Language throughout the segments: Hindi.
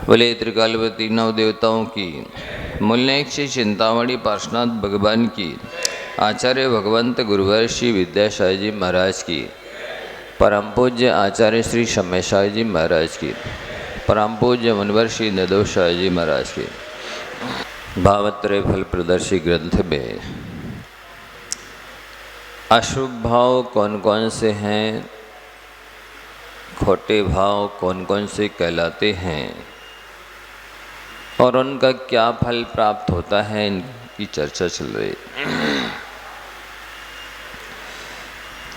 बोले त्रिकालवती नौ देवताओं की, मूलनेक श्री चिंतामणि पार्श्वनाथ भगवान की, आचार्य भगवंत गुरुवर श्री विद्यासाई जी महाराज की, परम पूज्य आचार्य श्री शमेशाई जी महाराज की, परम पूज्य मुनिवर श्री नदोशाई जी महाराज की। भावत्रय फल प्रदर्शी ग्रंथ में अशुभ भाव कौन कौन से हैं, खोटे भाव कौन कौन से कहलाते हैं और उनका क्या फल प्राप्त होता है, इनकी चर्चा चल रही।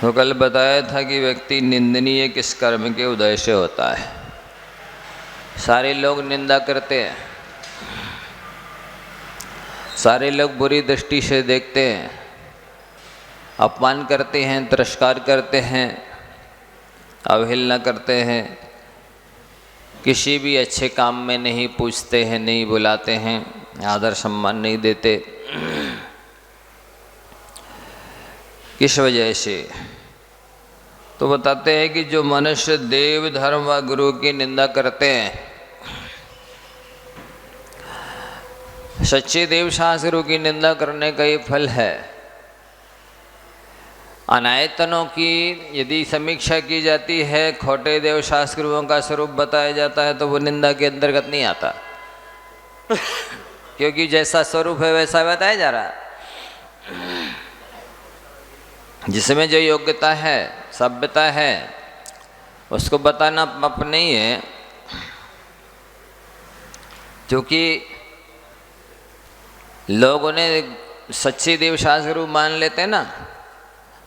तो कल बताया था कि व्यक्ति निंदनीय किस कर्म के उदय से होता है। सारे लोग निंदा करते हैं, सारे लोग बुरी दृष्टि से देखते हैं, अपमान करते हैं, तिरस्कार करते हैं, अवहेलना करते हैं, किसी भी अच्छे काम में नहीं पूछते हैं, नहीं बुलाते हैं, आदर सम्मान नहीं देते। किस वजह से? तो बताते हैं कि जो मनुष्य देव धर्म व गुरु की निंदा करते हैं, सच्चे देव शास्त्रों की निंदा करने का ये फल है। अनायतनों की यदि समीक्षा की जाती है, खोटे देव शास्त्रों का स्वरूप बताया जाता है, तो वो निंदा के अंतर्गत नहीं आता, क्योंकि जैसा स्वरूप है वैसा बताया जा रहा है। जिसमें जो योग्यता है, सभ्यता है, उसको बताना पाप नहीं है। क्योंकि लोग उन्हें सच्चे देव शास्त्र मान लेते हैं ना,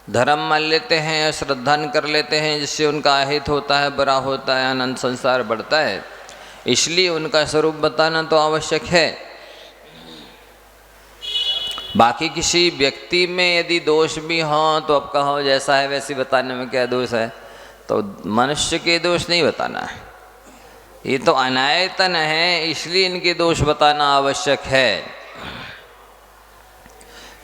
धर्म मान लेते हैं, श्रद्धा कर लेते हैं, जिससे उनका अहित होता है, बुरा होता है, अनंत संसार बढ़ता है। इसलिए उनका स्वरूप बताना तो आवश्यक है। बाकी किसी व्यक्ति में यदि दोष भी हो तो अब कहो जैसा है वैसे बताने में क्या दोष है, तो मनुष्य के दोष नहीं बताना है। ये तो अनायतन है, इसलिए इनके दोष बताना आवश्यक है।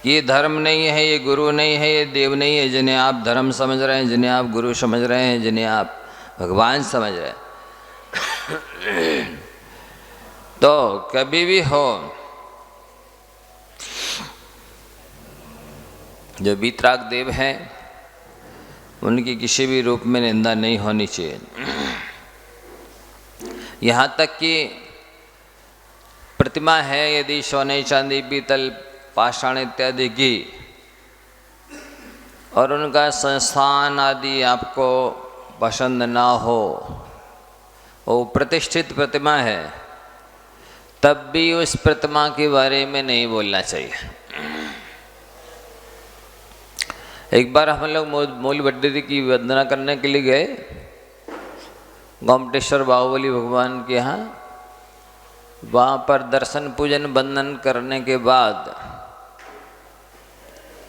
ये धर्म नहीं है, ये गुरु नहीं है, ये देव नहीं है, जिन्हें आप धर्म समझ रहे हैं, जिन्हें आप गुरु समझ रहे हैं, जिन्हें आप भगवान समझ रहे हैं। तो कभी भी हो, जो वीतराग देव हैं उनकी किसी भी रूप में निंदा नहीं होनी चाहिए। यहाँ तक कि प्रतिमा है यदि सोने चांदी पीतल पाषाण इत्यादि की, और उनका संस्थान आदि आपको पसंद ना हो, वो प्रतिष्ठित प्रतिमा है, तब भी उस प्रतिमा के बारे में नहीं बोलना चाहिए। एक बार हम लोग मूल बड्डेरी की वंदना करने के लिए गए गोमटेश्वर बाहुबली भगवान के यहाँ। वहाँ पर दर्शन पूजन वंदन करने के बाद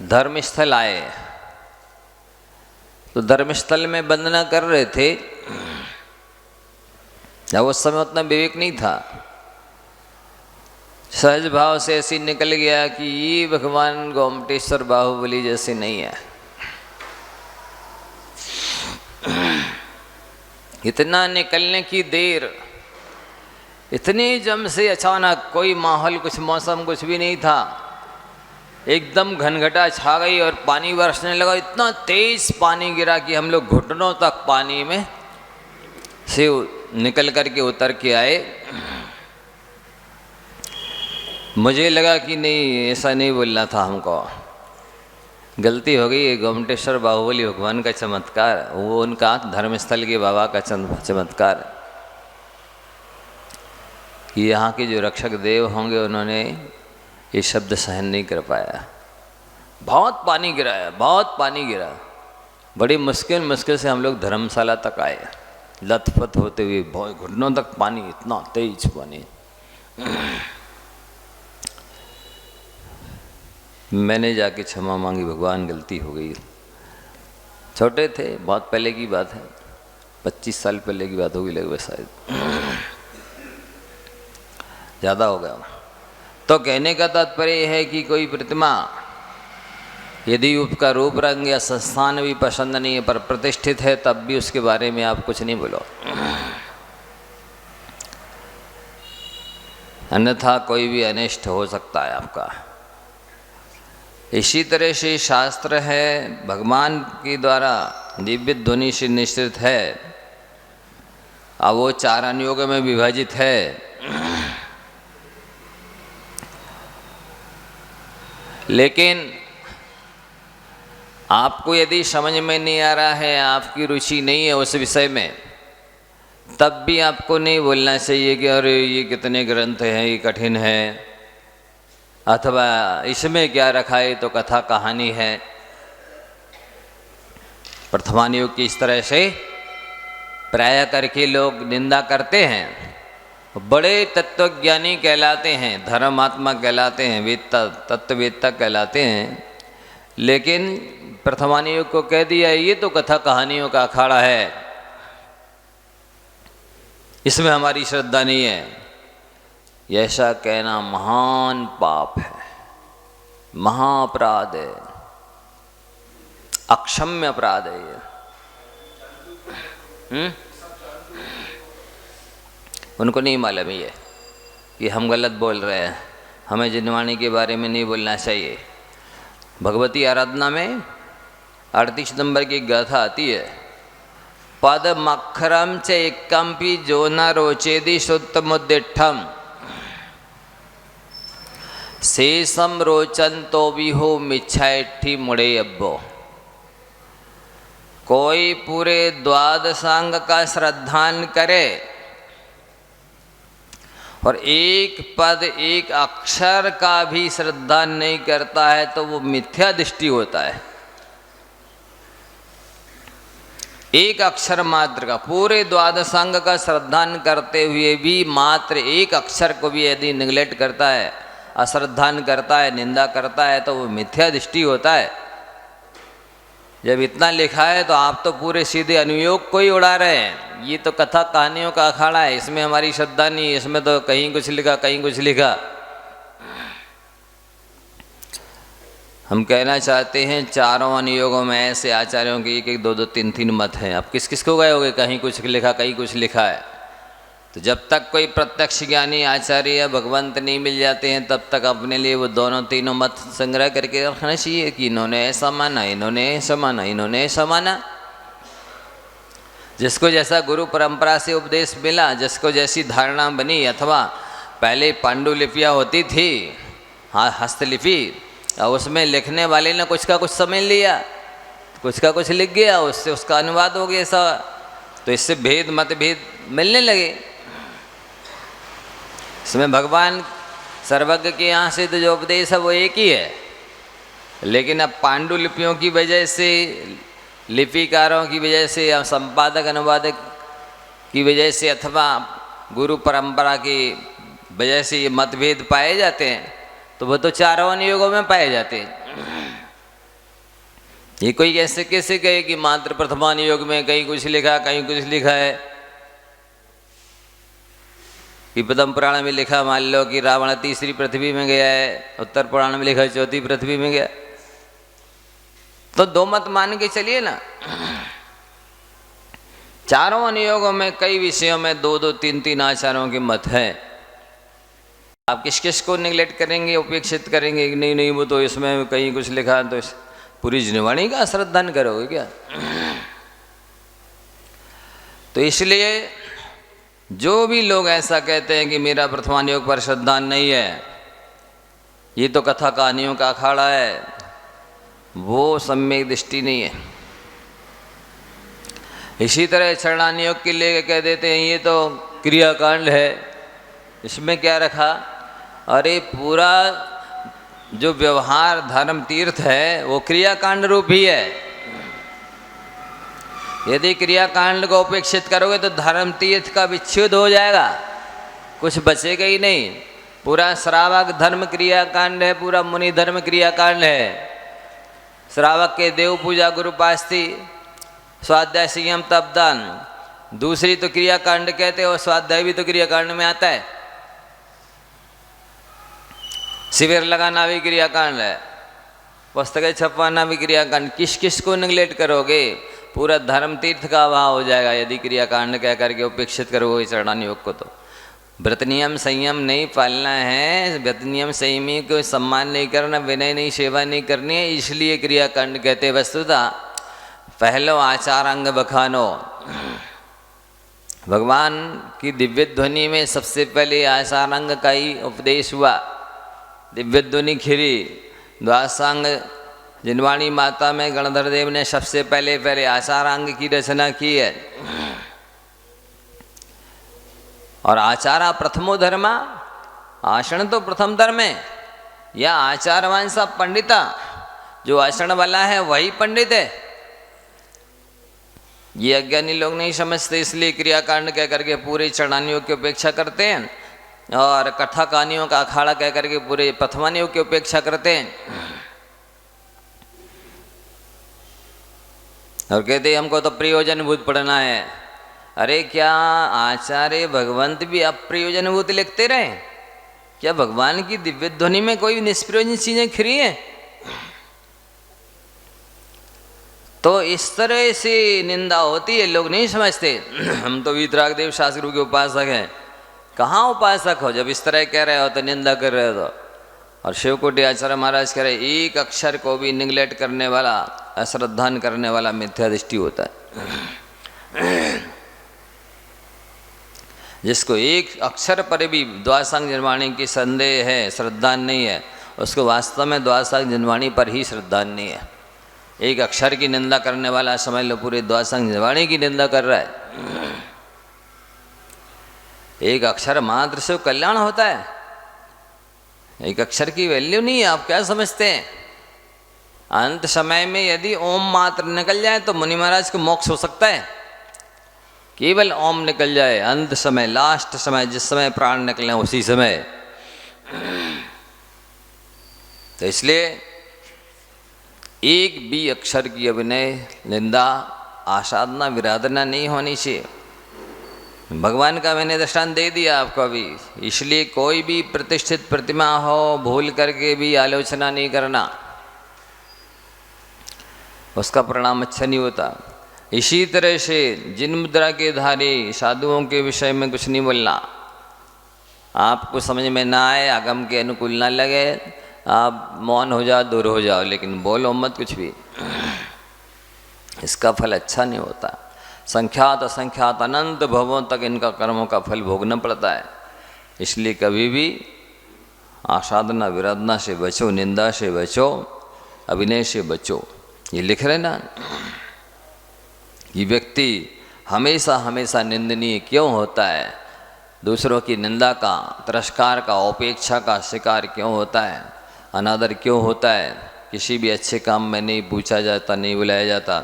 धर्मस्थल आए, तो धर्मस्थल में वंदना कर रहे थे। जब उस समय उतना विवेक नहीं था, सहज भाव से ऐसी निकल गया कि ये भगवान गोमटेश्वर बाहुबली जैसे नहीं है। इतना निकलने की देर, इतनी जम से अचानक कोई माहौल, कुछ मौसम कुछ भी नहीं था, एकदम घनघटा छा गई और पानी बरसने लगा। इतना तेज पानी गिरा कि हम लोग घुटनों तक पानी में से निकल करके उतर के आए। मुझे लगा कि नहीं, ऐसा नहीं बोलना था हमको, गलती हो गई। गोमटेश्वर बाहुबली भगवान का चमत्कार, वो उनका धर्मस्थल के बाबा का चमत्कार कि यहाँ के जो रक्षक देव होंगे उन्होंने ये शब्द सहन नहीं कर पाया। बहुत पानी गिराया, बहुत पानी गिरा। बड़ी मुश्किल से हम लोग धर्मशाला तक आए, लथपथ होते हुए, बहुत घुटनों तक पानी, इतना तेज पानी। मैंने जाके क्षमा मांगी, भगवान गलती हो गई। छोटे थे, बहुत पहले की बात है, 25 साल पहले की बात होगी लगभग, शायद ज़्यादा हो गया। तो कहने का तात्पर्य है कि कोई प्रतिमा यदि उसका रूप रंग या संस्थान भी पसंद नहीं है पर प्रतिष्ठित है, तब भी उसके बारे में आप कुछ नहीं बोलो। अन्यथा कोई भी अनिष्ट हो सकता है आपका। इसी तरह से शास्त्र है, भगवान के द्वारा दिव्य ध्वनि से निश्चित है। अब वो 4 अनुयोगों में विभाजित है। लेकिन आपको यदि समझ में नहीं आ रहा है, आपकी रुचि नहीं है उस विषय में, तब भी आपको नहीं बोलना चाहिए कि अरे ये कितने ग्रंथ हैं, ये कठिन है, अथवा इसमें क्या रखा है, तो कथा कहानी है। प्रथमानुयोग की इस तरह से प्राय करके लोग निंदा करते हैं। बड़े तत्वज्ञानी कहलाते हैं, धर्मात्मा कहलाते हैं, वेदता तत्ववेदता कहलाते हैं, लेकिन प्रथमानुयोग को कह दिया ये तो कथा कहानियों का अखाड़ा है, इसमें हमारी श्रद्धा नहीं है। ऐसा कहना महान पाप है, महाअपराध है, अक्षम्य अपराध है ये। उनको नहीं मालूम ये कि हम गलत बोल रहे हैं, हमें जिनवाणी के बारे में नहीं बोलना चाहिए। भगवती आराधना में 38 नंबर की गाथा आती है, पद मखरम च एकम्पी जो न रोचेदि शुद्धमुद्दिठम शेषम रोचन तो भी हो मिच्छाइठी मुड़े अब्बो। कोई पूरे द्वादशांग का श्रद्धान करे और एक पद एक अक्षर का भी श्रद्धा नहीं करता है तो वो मिथ्या दृष्टि होता है। एक अक्षर मात्र का, पूरे द्वादशांग का श्रद्धान करते हुए भी मात्र एक अक्षर को भी यदि निगलेक्ट करता है, अश्रद्धान करता है, निंदा करता है, तो वो मिथ्या दृष्टि होता है। जब इतना लिखा है तो आप तो पूरे सीधे अनुयोग को ही उड़ा रहे हैं। ये तो कथा कहानियों का अखाड़ा है, इसमें हमारी श्रद्धा नहीं, इसमें तो कहीं कुछ लिखा कहीं कुछ लिखा। हम कहना चाहते हैं चारों अनुयोगों में ऐसे आचार्यों के 1-1, 2-2, 3-3 मत हैं। अब किस किस को गए होगे, कहीं कुछ लिखा कहीं कुछ लिखा है। तो जब तक कोई प्रत्यक्ष ज्ञानी आचार्य या भगवंत नहीं मिल जाते हैं तब तक अपने लिए वो दोनों तीनों मत संग्रह करके रखना चाहिए कि इन्होंने ऐसा माना, इन्होंने ऐसा माना, इन्होंने ऐसा माना। जिसको जैसा गुरु परंपरा से उपदेश मिला, जिसको जैसी धारणा बनी, अथवा पहले पांडुलिपियाँ होती थी, हाँ हस्तलिपि, और उसमें लिखने वाले ने कुछ का कुछ समझ लिया, कुछ का कुछ लिख गया, उससे उसका अनुवाद हो गया ऐसा, तो इससे भेद मतभेद मिलने लगे। इसमें भगवान सर्वज्ञ के यहाँ से तो जो उपदेश है वो एक ही है, लेकिन अब पांडुलिपियों की वजह से, लिपिकारों की वजह से या संपादक अनुवादक की वजह से अथवा गुरु परंपरा की वजह से ये मतभेद पाए जाते हैं। तो वो तो चारों अनुयोगों में पाए जाते हैं। ये कोई कैसे कैसे कहे कि मात्र प्रथमानुयोग में कहीं कुछ लिखा कहीं कुछ लिखा है। कि पद्म पुराण में लिखा, मान लो कि रावण तीसरी पृथ्वी में गया है, उत्तर पुराण में लिखा चौथी पृथ्वी में गया, तो 2 मत मान के चलिए ना। चारों अनुयोगों में कई विषयों में 2-2, 3-3 आचार्यों के मत हैं। आप किस किस को निगलेक्ट करेंगे, उपेक्षित करेंगे कि नहीं नहीं वो तो इसमें कहीं कुछ लिखा, तो पूरी जिनवाणी का श्रद्धान करोगे क्या? तो इसलिए जो भी लोग ऐसा कहते हैं कि मेरा प्रथमानुयोग पर श्रद्धा नहीं है, ये तो कथा कहानियों का अखाड़ा है, वो सम्यक दृष्टि नहीं है। इसी तरह चरणानुयोग के लिए कह देते हैं ये तो क्रियाकांड है, इसमें क्या रखा? अरे पूरा जो व्यवहार धर्म तीर्थ है वो क्रियाकांड रूप ही है। यदि क्रियाकांड को उपेक्षित करोगे तो धर्म तीर्थ का विच्छेद हो जाएगा, कुछ बचेगा ही नहीं। पूरा श्रावक धर्म क्रियाकांड है, पूरा मुनि धर्म क्रियाकांड है। श्रावक के देव पूजा, गुरु पास्ती, स्वाध्याय, संयम, तपदान, दूसरी तो क्रियाकांड कहते हैं, और स्वाध्याय भी तो क्रियाकांड में आता है। शिविर लगाना भी क्रियाकांड है, पुस्तकें छपवाना भी क्रियाकांड। किस किस को निगलेक्ट करोगे? पूरा धर्म तीर्थ का अभाव हो जाएगा यदि क्रियाकांड कह करके उपेक्षित करोगे चरणानुयोग को। तो व्रत नियम संयम नहीं पालना है, व्रत नियम संयमी को सम्मान नहीं करना, विनय नहीं, सेवा नहीं करनी है, इसलिए क्रियाकांड कहते। वस्तुतः पहलो आचार अंग बखानो। भगवान की दिव्य ध्वनि में सबसे पहले आचार अंग का ही उपदेश हुआ। दिव्य ध्वनि खिरी द्वासांग जिनवाणी माता में गणधर देव ने सबसे पहले आचारांग की रचना की है। और आचारा प्रथमो धर्मा, आचरण तो प्रथम धर्म है। या आचारवान सा पंडिता, जो आचरण वाला है वही पंडित है। ये अज्ञानी लोग नहीं समझते, इसलिए क्रियाकांड कह करके पूरे चढ़ानियों की उपेक्षा करते हैं और कथा कहानियों का अखाड़ा कह करके पूरे पथवानियों की उपेक्षा करते हैं और कहते हमको तो प्रयोजनभूत पढ़ना है। अरे क्या आचार्य भगवंत भी अप्रयोजनभूत लिखते रहे? क्या भगवान की दिव्य ध्वनि में कोई निष्प्रयोजन चीजें खिरी है? तो इस तरह से निंदा होती है, लोग नहीं समझते। हम तो वीतरागदेव शास्त्री के उपासक हैं। कहाँ उपासक हो जब इस तरह कह रहे हो तो, निंदा कर रहे हो तो। और शिवकोटि आचार्य महाराज कह रहे एक अक्षर को भी निगलेक्ट करने वाला, अश्रद्धान करने वाला मिथ्या दृष्टि होता है। जिसको एक अक्षर पर भी द्वासांग जनवाणी की संदेह है, श्रद्धा नहीं है, उसको वास्तव में द्वासांग जनवाणी पर ही श्रद्धा नहीं है। एक अक्षर की निंदा करने वाला समझ लो पूरे द्वासांग जनवाणी की निंदा कर रहा है। एक अक्षर मात्र से कल्याण होता है, एक अक्षर की वैल्यू नहीं है। आप क्या समझते हैं? अंत समय में यदि ओम मात्र निकल जाए तो मुनि महाराज को मोक्ष हो सकता है? केवल ओम निकल जाए अंत समय, लास्ट समय, जिस समय प्राण निकले उसी समय। तो इसलिए एक भी अक्षर की अभिनय, निंदा, आसाधना, विराधना नहीं होनी चाहिए। भगवान का मैंने दृष्टांत दे दिया आपको अभी। इसलिए कोई भी प्रतिष्ठित प्रतिमा हो भूल करके भी आलोचना नहीं करना, उसका परिणाम अच्छा नहीं होता। इसी तरह से जिन मुद्रा के धारी साधुओं के विषय में कुछ नहीं बोलना। आपको समझ में ना आए, आगम के अनुकूल ना लगे, आप मौन हो जाओ, दूर हो जाओ, लेकिन बोलो मत कुछ भी। इसका फल अच्छा नहीं होता। संख्यात असंख्यात अनंत भवों तक इनका कर्मों का फल भोगना पड़ता है। इसलिए कभी भी आसाधना विराधना से बचो, निंदा से बचो, अभिनय से बचो। ये लिख रहे ना, ये व्यक्ति हमेशा हमेशा निंदनीय क्यों होता है? दूसरों की निंदा का, तिरस्कार का, उपेक्षा का शिकार क्यों होता है? अनादर क्यों होता है? किसी भी अच्छे काम में नहीं पूछा जाता, नहीं बुलाया जाता,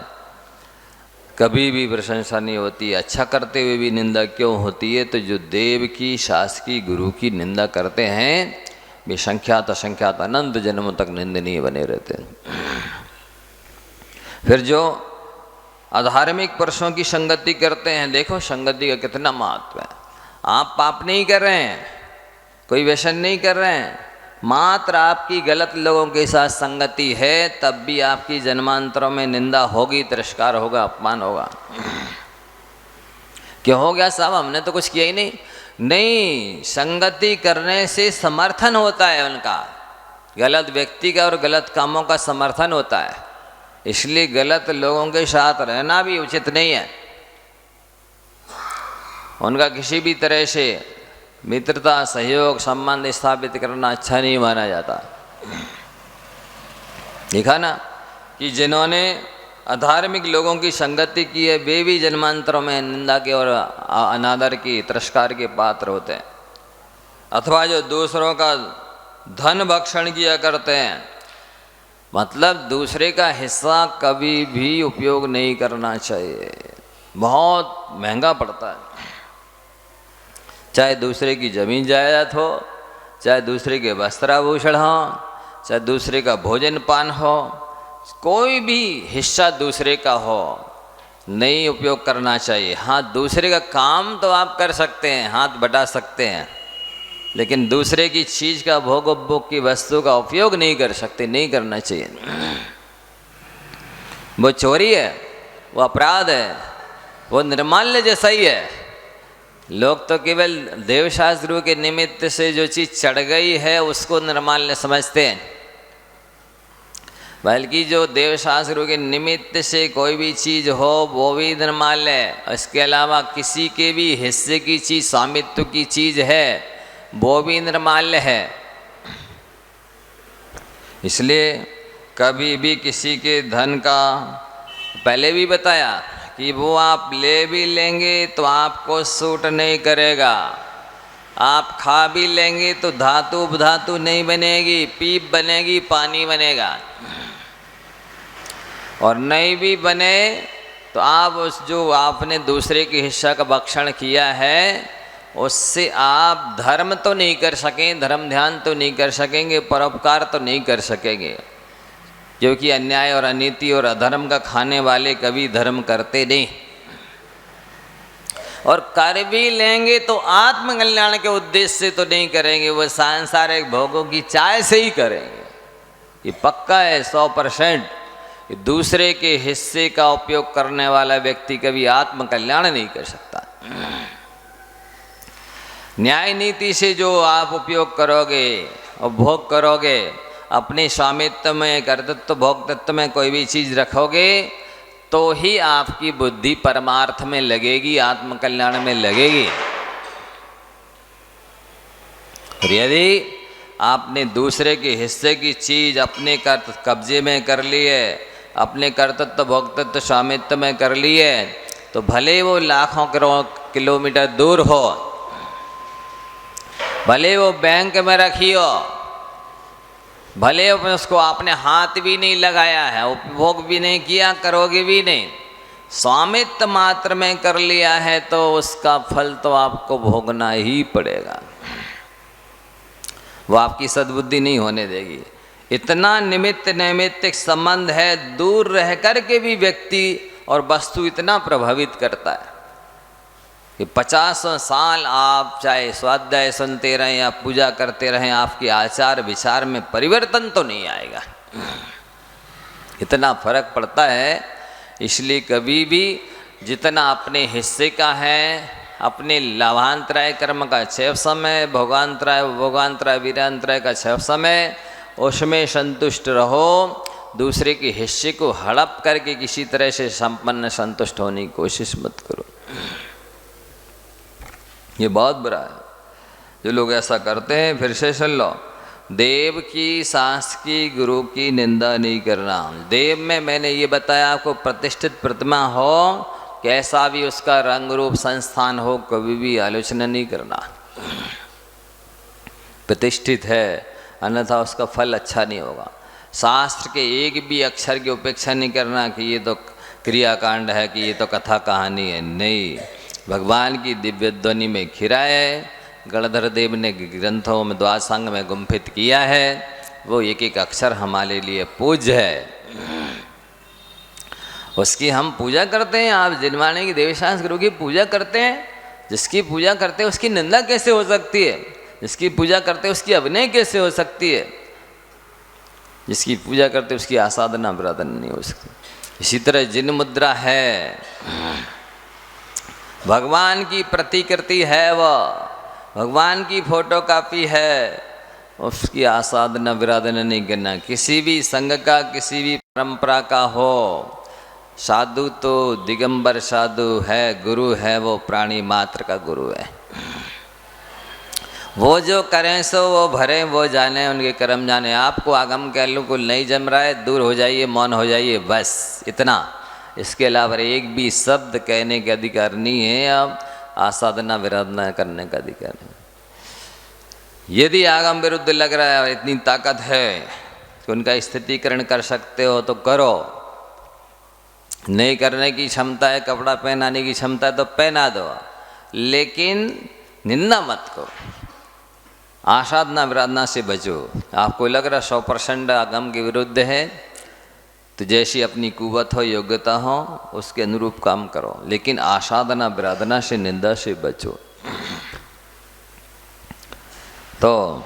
कभी भी प्रशंसा नहीं होती। अच्छा करते हुए भी निंदा क्यों होती है? तो जो देव की, शासकी, गुरु की निंदा करते हैं वे संख्यात असंख्यात अनंत जन्मों तक निंदनीय बने रहते हैं। फिर जो अधार्मिक पुरुषों की संगति करते हैं, देखो संगति का कितना महत्व है। आप पाप नहीं कर रहे हैं, कोई व्यसन नहीं कर रहे हैं, मात्र आपकी गलत लोगों के साथ संगति है, तब भी आपकी जन्मांतरों में निंदा होगी, तिरस्कार होगा, अपमान होगा। क्यों हो गया साहब? हमने तो कुछ किया ही नहीं। नहीं, संगति करने से समर्थन होता है उनका, गलत व्यक्ति का और गलत कामों का समर्थन होता है। इसलिए गलत लोगों के साथ रहना भी उचित नहीं है। उनका किसी भी तरह से मित्रता, सहयोग, संबंध स्थापित करना अच्छा नहीं माना जाता। देखा ना कि जिन्होंने अधार्मिक लोगों की संगति की है वे भी जन्मांतरों में निंदा के और अनादर की, तिरस्कार के पात्र होते हैं। अथवा जो दूसरों का धन भक्षण किया करते हैं, मतलब दूसरे का हिस्सा कभी भी उपयोग नहीं करना चाहिए, बहुत महंगा पड़ता है। चाहे दूसरे की जमीन जायदाद हो, चाहे दूसरे के वस्त्राभूषण हो, चाहे दूसरे का भोजन पान हो, कोई भी हिस्सा दूसरे का हो, नहीं उपयोग करना चाहिए। हाँ, दूसरे का काम तो आप कर सकते हैं, हाथ बटा सकते हैं, लेकिन दूसरे की चीज़ का, भोग उपभोग की वस्तु का उपयोग नहीं कर सकते, नहीं करना चाहिए। वो चोरी है, वो अपराध है, वो निर्माल्य जैसा ही है। लोग तो केवल देवशास्त्रों के निमित्त से जो चीज चढ़ गई है उसको निर्माल्य समझते हैं, बल्कि जो देवशास्त्रों के निमित्त से कोई भी चीज हो वो भी निर्माल्य है। इसके अलावा किसी के भी हिस्से की चीज, स्वामित्व की चीज है, वो भी निर्माल्य है। इसलिए कभी भी किसी के धन का, पहले भी बताया कि वो आप ले भी लेंगे तो आपको सूट नहीं करेगा, आप खा भी लेंगे तो धातु उपधातु नहीं बनेगी, पीप बनेगी, पानी बनेगा। और नहीं भी बने तो आप उस जो आपने दूसरे के हिस्सा का भक्षण किया है उससे आप धर्म तो नहीं कर सकें, धर्म ध्यान तो नहीं कर सकेंगे, परोपकार तो नहीं कर सकेंगे, क्योंकि अन्याय और अनीति और अधर्म का खाने वाले कभी धर्म करते नहीं। और कर भी लेंगे तो आत्मकल्याण के उद्देश्य से तो नहीं करेंगे, वो सांसारिक भोगों की चाह से ही करेंगे। ये पक्का है 100%। दूसरे के हिस्से का उपयोग करने वाला व्यक्ति कभी आत्मकल्याण नहीं कर सकता। न्याय नीति से जो आप उपयोग करोगे और भोग करोगे, अपने स्वामित्व में, कर्तृत्व भोक्तृत्व में कोई भी चीज रखोगे तो ही आपकी बुद्धि परमार्थ में लगेगी, आत्मकल्याण में लगेगी। और यदि आपने दूसरे के हिस्से की चीज अपने कब्जे में कर ली है, अपने कर्तृत्व भोक्तृत्व स्वामित्व में कर ली है, तो भले वो लाखों किलोमीटर दूर हो, भले वो बैंक में रखी हो, भले उसको आपने हाथ भी नहीं लगाया है, उपभोग भी नहीं किया, करोगे भी नहीं, स्वामित्व मात्र में कर लिया है तो उसका फल तो आपको भोगना ही पड़ेगा। वो आपकी सद्बुद्धि नहीं होने देगी। इतना निमित्त नैमित्तिक संबंध है, दूर रह कर के भी व्यक्ति और वस्तु इतना प्रभावित करता है कि 50 साल आप चाहे स्वाध्याय सुनते रहें या पूजा करते रहें, आपके आचार विचार में परिवर्तन तो नहीं आएगा। इतना फर्क पड़ता है। इसलिए कभी भी जितना अपने हिस्से का है, अपने लाभांतराय कर्म का क्षय समय, भोगांतराय वीरांतराय का क्षय समय, उसमें संतुष्ट रहो। दूसरे के हिस्से को हड़प करके किसी तरह से संपन्न संतुष्ट होने की कोशिश मत करो। ये बहुत बुरा है जो लोग ऐसा करते हैं। फिर से सुन लो, देव की, सास की, गुरु की निंदा नहीं करना। देव में मैंने ये बताया आपको, प्रतिष्ठित प्रतिमा हो, कैसा भी उसका रंग रूप संस्थान हो, कभी भी आलोचना नहीं करना। प्रतिष्ठित है, अन्यथा उसका फल अच्छा नहीं होगा। शास्त्र के एक भी अक्षर की उपेक्षा नहीं करना कि ये तो क्रियाकांड है, कि ये तो कथा कहानी है। नहीं, भगवान की दिव्य ध्वनि में खिरा है। गणधर देव ने ग्रंथों में द्वादशांग में गुम्फित किया है। वो एक एक अक्षर हमारे लिए पूज्य है, उसकी हम पूजा करते हैं। आप जिनवाने की देवशास्त्र गुरु की पूजा करते हैं, जिसकी पूजा करते हैं उसकी निंदा कैसे हो सकती है? जिसकी पूजा करते हैं उसकी अभिनय कैसे हो सकती है? जिसकी पूजा करते हैं उसकी आसाधना आराधना नहीं हो सकती। इसी तरह जिन मुद्रा है, भगवान की प्रतिकृति है, वह भगवान की फोटो कॉपी है, उसकी आसाधना विराधना नहीं करना। किसी भी संघ का, किसी भी परंपरा का हो, साधु तो दिगंबर साधु है, गुरु है वो प्राणी मात्र का गुरु है। वो जो करें सो वो भरें, वो जाने, उनके कर्म जाने। आपको आगम के अनुकूल नहीं जम रहा है, दूर हो जाइए, मौन हो जाइए, बस इतना। इसके अलावा एक भी शब्द कहने के अधिकार नहीं है। अब आसाधना विराधना करने का अधिकार नहीं। यदि आगम विरुद्ध लग रहा है, इतनी ताकत है कि उनका स्थितिकरण कर सकते हो तो करो। नहीं करने की क्षमता है, कपड़ा पहनाने की क्षमता है तो पहना दो, लेकिन निंदा मत करो। आसाधना विराधना से बचो। आपको लग रहा 100% आगम के विरुद्ध है तो जैसी अपनी कुवत हो, योग्यता हो, उसके अनुरूप काम करो, लेकिन आसाधना विराधना से, निंदा से बचो। तो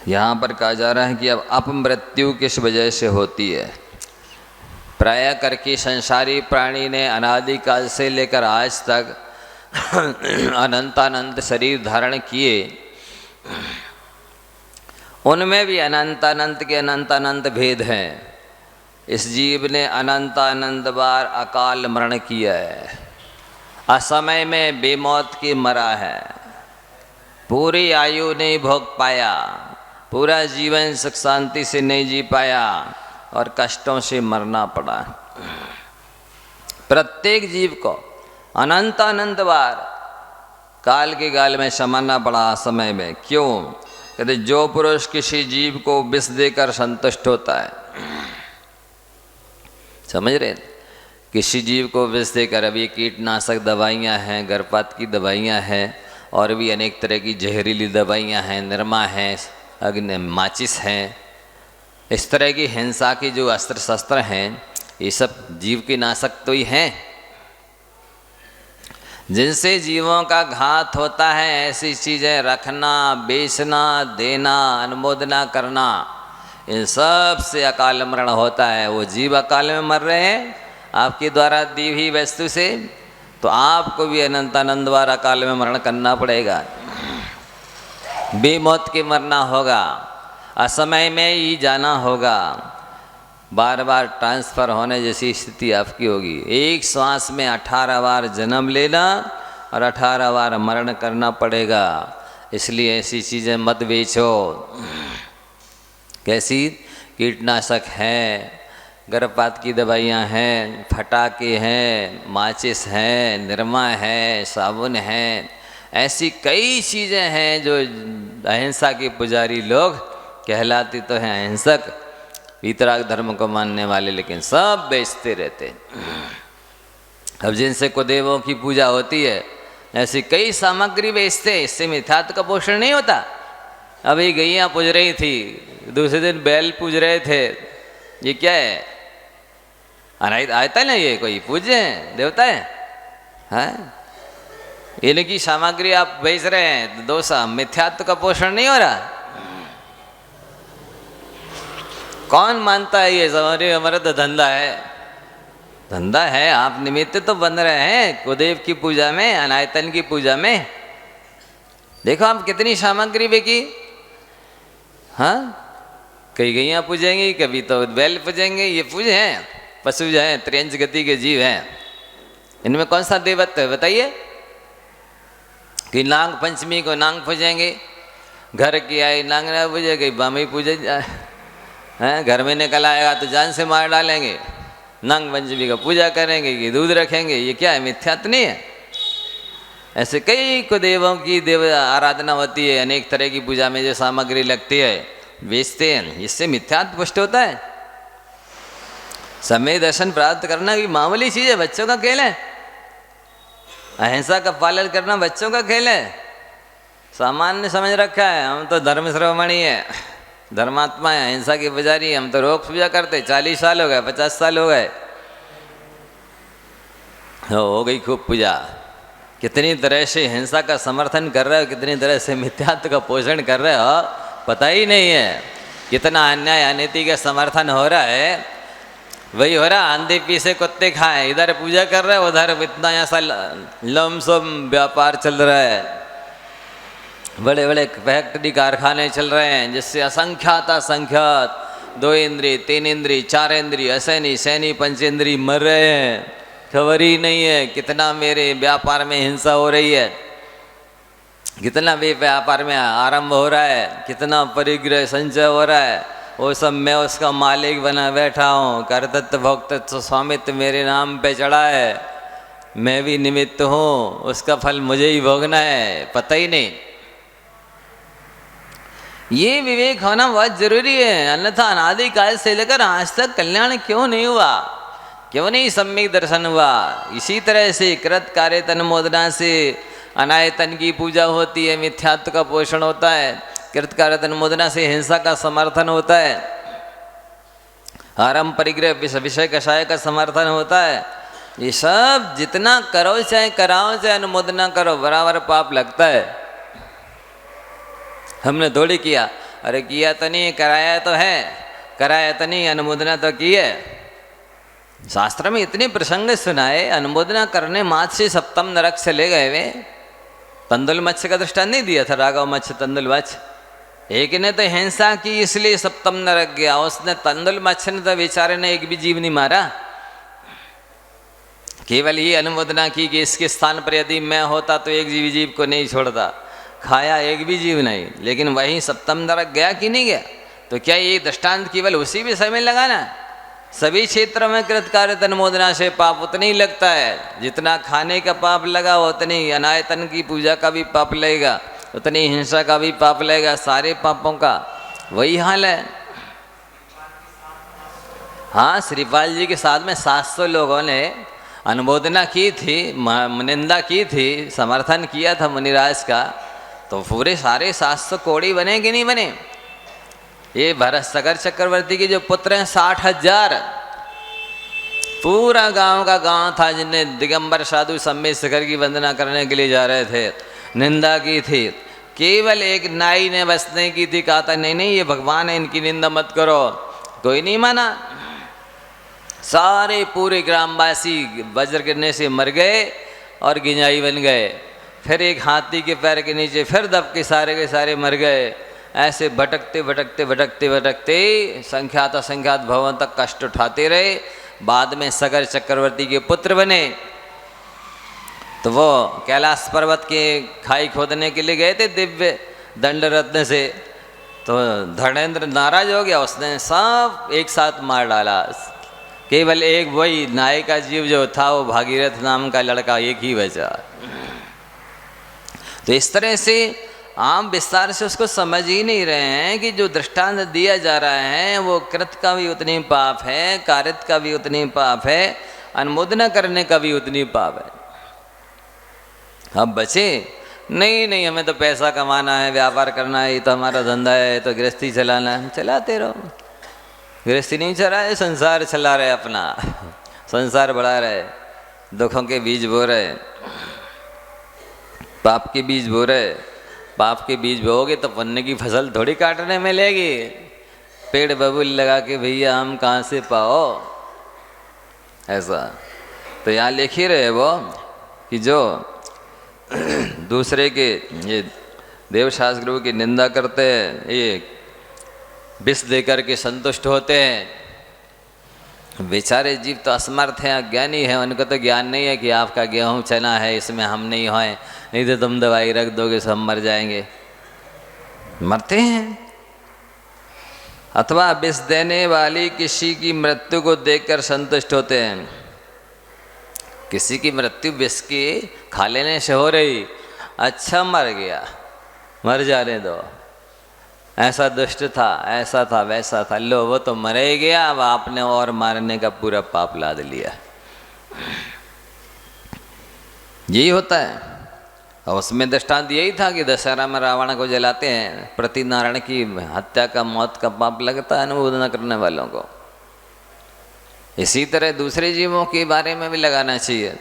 यहाँ पर कहा जा रहा है कि अब अपमृत्यु किस वजह से होती है। प्रायः करके संसारी प्राणी ने अनादिकाल से लेकर आज तक अनंतानंत शरीर धारण किए, उनमें भी अनंतानंत के अनंतानंत भेद हैं। इस जीव ने अनंतानंत बार अकाल मरण किया है, असमय में बेमौत की मरा है, पूरी आयु नहीं भोग पाया, पूरा जीवन सुख शांति से नहीं जी पाया और कष्टों से मरना पड़ा। प्रत्येक जीव को अनंत अनंत बार काल के गाल में समाना पड़ा समय में। क्यों? कहते जो पुरुष किसी जीव को विष देकर संतुष्ट होता है, समझ रहे, किसी जीव को विष देकर, अभी कीटनाशक दवाइयाँ हैं, गर्भपात की दवाइयाँ हैं और भी अनेक तरह की जहरीली दवाइयाँ हैं, निरमा है, अग्नि माचिस हैं, इस तरह की हिंसा की जो अस्त्र शस्त्र हैं, ये सब जीव के नाशक तो ही हैं, जिनसे जीवों का घात होता है। ऐसी चीज़ें रखना, बेचना, देना, अनुमोदना करना, इन सब से अकाल मरण होता है। वो जीव अकाल में मर रहे हैं आपके द्वारा दी हुई वस्तु से, तो आपको भी अनंतानंद बार अकाल में मरण करना पड़ेगा, बेमौत के मरना होगा, असमय में ही जाना होगा, बार बार ट्रांसफ़र होने जैसी स्थिति आपकी होगी। एक श्वास में 18 बार जन्म लेना और 18 बार मरण करना पड़ेगा। इसलिए ऐसी चीज़ें मत बेचो। कैसी? कीटनाशक हैं, गर्भपात की दवाइयाँ हैं, फटाके हैं, माचिस हैं, निरमा है, साबुन है, ऐसी कई चीज़ें हैं जो अहिंसा के पुजारी लोग कहलाती तो हैं अहिंसक, वीतराग धर्म को मानने वाले, लेकिन सब बेचते रहते। अब जिनसे कुदेवों की पूजा होती है, ऐसी कई सामग्री बेचते, इससे मिथ्यात्व का पोषण नहीं होता। अभी गैया पूज रही थी, दूसरे दिन बैल पूज रहे थे, ये क्या है? आता है ना, ये कोई पूज्य है, देवता है, हाँ? इनकी सामग्री आप बेच रहे हैं, तो दोषा मिथ्यात्व का पोषण नहीं हो रहा। कौन मानता है ये सब? हमारा तो धंधा है, धंधा है, आप निमित्त तो बन रहे हैं कुदेव की पूजा में, अनायतन की पूजा में। देखो आप कितनी सामग्री बेची, हाँ? कई गैया पूजेंगी, कभी तो बैल पूजेंगे, ये पूजे हैं, पशु जो हैं, त्रियंच गति के जीव हैं, इनमें कौन सा देवत्व है बताइए? कि नाग पंचमी को नाग पूजेंगे, घर की आई नाग ना पूजे, कहीं बामी पूजे हैं, घर में निकल आएगा तो जान से मार डालेंगे, नाग पंचमी का पूजा करेंगे कि दूध रखेंगे, ये क्या है? मिथ्यात्व नहीं है? ऐसे कई कुदेवों की देव आराधना होती है, अनेक तरह की पूजा में जो सामग्री लगती है बेचते हैं, इससे मिथ्यात्व पुष्ट होता है। समय दर्शन प्राप्त करना भी मामूली चीज़ है, बच्चों का खेल है। अहिंसा का पालन करना बच्चों का खेल है, सामान्य समझ रखा है। हम तो धर्म श्रोमणी है, धर्मात्मा है, अहिंसा के पुजारी, हम तो रोज पूजा करते, 40 साल हो गए, 50 साल हो गए, हो गई खूब पूजा। कितनी तरह से हिंसा का समर्थन कर रहे हो, कितनी तरह से मिथ्यात्व का पोषण कर रहे हो, पता ही नहीं है। कितना अन्याय अनीति का समर्थन हो रहा है, वही हो रहा, आंधी पी से कुत्ते खाए, इधर पूजा कर रहे हैं, उधर इतना ऐसा लमसम व्यापार चल रहा है, बड़े बड़े फैक्ट्री कारखाने चल रहे हैं, जिससे असंख्यात असंख्यात 2 इंद्री 3 इंद्री 4 इंद्री असैनी सैनी पंचेंद्री मर रहे हैं, खबर ही नहीं है। कितना मेरे व्यापार में हिंसा हो रही है, कितना भी व्यापार में आरंभ हो रहा है, कितना परिग्रह संचय हो रहा है, वो सब मैं उसका मालिक बना बैठा हूँ। कर्तृत्व भोक्तृत्व स्वामित्व मेरे नाम पे चढ़ा है, मैं भी निमित्त हूँ, उसका फल मुझे ही भोगना है, पता ही नहीं। ये विवेक होना बहुत जरूरी है, अन्यथा अनादिकाल से लेकर आज तक कल्याण क्यों नहीं हुआ, क्यों नहीं सम्यक दर्शन हुआ। इसी तरह से कृत कार्य तन्मोदना से अनायतन की पूजा होती है, मिथ्यात्व का पोषण होता है, कृत कार्य तन्मोदना से हिंसा का समर्थन होता है, आरंभ परिग्रह विषय कषाय का समर्थन होता है। ये सब जितना करो चाहे कराओ चाहे अनुमोदना करो, बराबर पाप लगता है। हमने थोड़ी किया, अरे किया तो नहीं, कराया तो है, कराया तो नहीं, अनुमोदना तो की है, शास्त्र में इतने प्रसंग सुनाए, अनुमोदना करने मात्र से सप्तम नरक चले गए वे। तंदुल मत्स्य का दृष्टांत नहीं दिया था, राघव मत्स्य तंदुल मत्स्य। एक ने तो हिंसा की इसलिए सप्तम नरक गया, उसने तंदुल मत्स्य ने तो बेचारे ने एक भी जीव नहीं मारा। केवल ये अनुमोदना की कि इसके स्थान पर यदि मैं होता तो एक जीव को नहीं छोड़ता, खाया एक भी जीव नहीं। लेकिन वहीं सप्तम नरक गया कि नहीं गया? तो क्या ये दृष्टांत केवल उसी विषय में लगाना? सभी क्षेत्रों में कृतकार्य अनुमोदना से पाप उतना ही लगता है, जितना खाने का पाप लगा उतनी अनायतन की पूजा का भी पाप लगेगा, उतनी हिंसा का भी पाप लगेगा, सारे पापों का वही हाल है। हाँ, श्रीपाल जी के साथ में 700 लोगों ने अनुमोदना की थी, निंदा की थी, समर्थन किया था मुनिराज का, तो पूरे सारे 700 कोड़ी बने कि नहीं बने? ये भरत सगर चक्रवर्ती के जो पुत्र हैं 60,000, पूरा गांव का गांव था जिन्हें दिगंबर साधु सम्मेद शिखर की वंदना करने के लिए जा रहे थे, निंदा की थी। केवल एक नाई ने बस नहीं की थी, कहा था नहीं नहीं ये भगवान है, इनकी निंदा मत करो। कोई नहीं माना, सारे पूरे ग्रामवासी वज्र गिरने से मर गए और गिंजाई बन गए। फिर एक हाथी के पैर के नीचे फिर दब के सारे मर गए। ऐसे भटकते भटकते भटकते भटकते संख्यात असंख्यात भवन तक कष्ट उठाते रहे। बाद में सगर चक्रवर्ती के पुत्र बने। तो वो कैलाश पर्वत के खाई खोदने के लिए गए थे दिव्य दंड रत्न से, तो धर्मेंद्र नाराज हो गया, उसने सब एक साथ मार डाला। केवल एक वही नाय का जीव जो था वो भागीरथ नाम का लड़का एक ही बचा। तो इस तरह से आप विस्तार से उसको समझ ही नहीं रहे हैं कि जो दृष्टांत दिया जा रहा है वो कृत का भी उतनी पाप है, कारित का भी उतनी पाप है, अनुमोदना करने का भी उतनी पाप है। अब बचे नहीं नहीं हमें तो पैसा कमाना है, व्यापार करना है, ये तो हमारा धंधा है, तो गृहस्थी चलाना है, चलाते रहो। गृहस्थी नहीं चला है, संसार चला रहे, अपना संसार बढ़ा रहे, दुखों के बीज बो रहे, पाप के बीज बो रहे। पाप के बीज बोओगे तो पुण्य की फसल थोड़ी काटने मिलेगी। पेड़ बबूल लगा के भैया हम कहाँ से पाओ, ऐसा। तो यहाँ लिख ही रहे वो कि जो दूसरे के ये देवशास्त्र की निंदा करते हैं, ये विष दे करके संतुष्ट होते हैं। बेचारे जीव तो असमर्थ हैं, अज्ञानी हैं, उनको तो ज्ञान नहीं है कि आपका गेहूँ चना है, इसमें हम नहीं होए, नहीं तो तुम दवाई रख दोगे सब मर जाएंगे। मरते हैं। अथवा विष देने वाली किसी की मृत्यु को देखकर संतुष्ट होते हैं। किसी की मृत्यु विष की खा लेने से हो रही, अच्छा मर गया, मर जाने दो, ऐसा दुष्ट था, ऐसा था, वैसा था, लो वो तो मर ही गया, अब आपने और मारने का पूरा पाप लाद लिया। यही होता है। और उसमें दृष्टांत यही था कि दशहरा में रावण को जलाते हैं, प्रति नारायण की हत्या का, मौत का पाप लगता है अनुमोदना करने वालों को। इसी तरह दूसरे जीवों के बारे में भी लगाना चाहिए।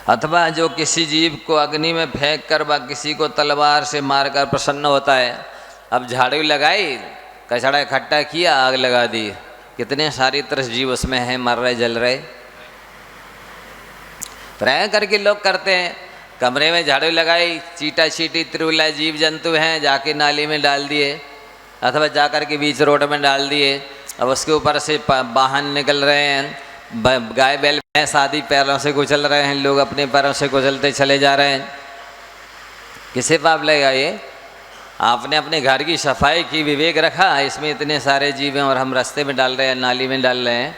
अथवा जो किसी जीव को अग्नि में फेंक कर व किसी को तलवार से मारकर प्रसन्न होता है। अब झाड़ू लगाई, कचड़ा इकट्ठा किया, आग लगा दी, कितने सारी तरह जीव उसमें हैं, मर रहे, जल रहे। रह करके लोग करते हैं, कमरे में झाड़ू लगाई, चीटा चीटी त्रिउला जीव जंतु हैं, जाके नाली में डाल दिए, अथवा जा कर के बीच रोड में डाल दिए। अब उसके ऊपर से वाहन निकल रहे हैं, गाय बैल भैंस आदि पैरों से कुचल रहे हैं, लोग अपने पैरों से कुचलते चले जा रहे हैं। किसे पाप लगेगा ये? आपने अपने घर की सफाई की, विवेक रखा, इसमें इतने सारे जीव हैं और हम रास्ते में डाल रहे हैं, नाली में डाल रहे हैं,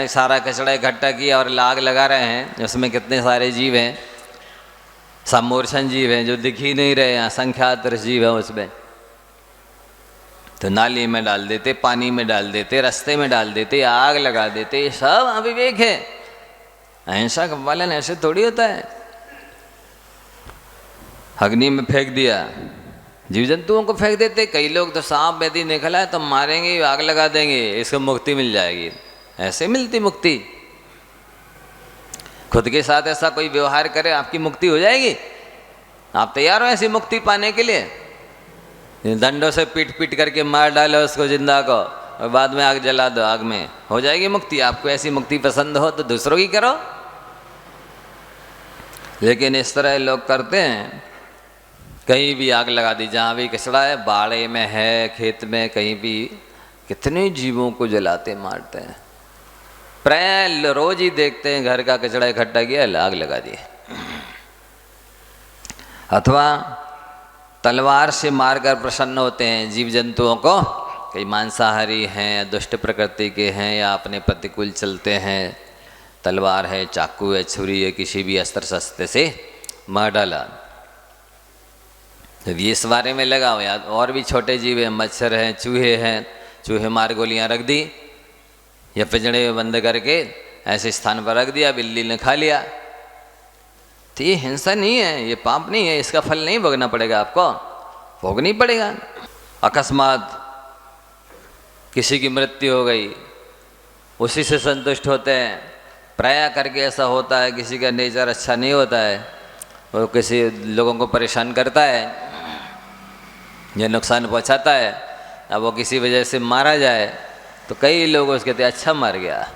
सारा कचड़ा इकट्ठा किया और लाग लगा रहे हैं, उसमें कितने सारे जीव हैं, सब मूर्छन जीव हैं जो दिख ही नहीं रहे हैं, असंख्यात जीव हैं उसमें। तो नाली में डाल देते, पानी में डाल देते, रास्ते में डाल देते, आग लगा देते, ये सब अविवेक है। अहिंसा का पालन ऐसे थोड़ी होता है। अग्नि में फेंक दिया, जीव जंतुओं को फेंक देते। कई लोग तो सांप यदि निकला है तो मारेंगे, आग लगा देंगे, इसको मुक्ति मिल जाएगी। ऐसे मिलती मुक्ति? खुद के साथ ऐसा कोई व्यवहार करे, आपकी मुक्ति हो जाएगी? आप तैयार हो ऐसी मुक्ति पाने के लिए? दंडों से पीट पीट करके मार डालो उसको जिंदा को, और बाद में आग जला दो, आग में हो जाएगी मुक्ति। आपको ऐसी मुक्ति पसंद हो तो दूसरों की करो। लेकिन इस तरह लोग करते हैं, कहीं भी आग लगा दी, जहाँ भी कचरा है, बाड़े में है, खेत में, कहीं भी, कितने जीवों को जलाते मारते हैं। प्राय रोज ही देखते हैं घर का कचरा इकट्ठा किया, आग लगा दी। अथवा तलवार से मारकर प्रसन्न होते हैं जीव जंतुओं को, कई मांसाहारी हैं, दुष्ट प्रकृति के हैं, या अपने प्रतिकूल चलते हैं, तलवार है, चाकू है, छुरी है, किसी भी अस्त्र शस्त्र से मार डाला। जब ये इस बारे में लगा हो, या और भी छोटे जीव हैं, मच्छर हैं, चूहे हैं, चूहे मार गोलियां रख दी, या पिंजड़े में बंद करके ऐसे स्थान पर रख दिया, बिल्ली ने खा लिया, तो ये हिंसा नहीं है, ये पाप नहीं है, इसका फल नहीं भोगना पड़ेगा, आपको भोगनी पड़ेगा। अकस्मात किसी की मृत्यु हो गई, उसी से संतुष्ट होते हैं। प्राय करके ऐसा होता है, किसी का नेचर अच्छा नहीं होता है, वो किसी लोगों को परेशान करता है या नुकसान पहुंचाता है, अब वो किसी वजह से मारा जाए तो कई लोग उसके कहते अच्छा मर गया।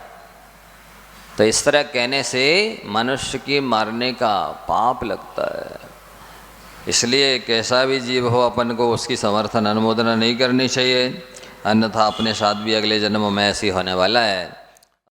तो इस तरह कहने से मनुष्य की मारने का पाप लगता है। इसलिए कैसा भी जीव हो, अपन को उसकी समर्थन अनुमोदना नहीं करनी चाहिए, अन्यथा अपने साथ भी अगले जन्म में ऐसी होने वाला है।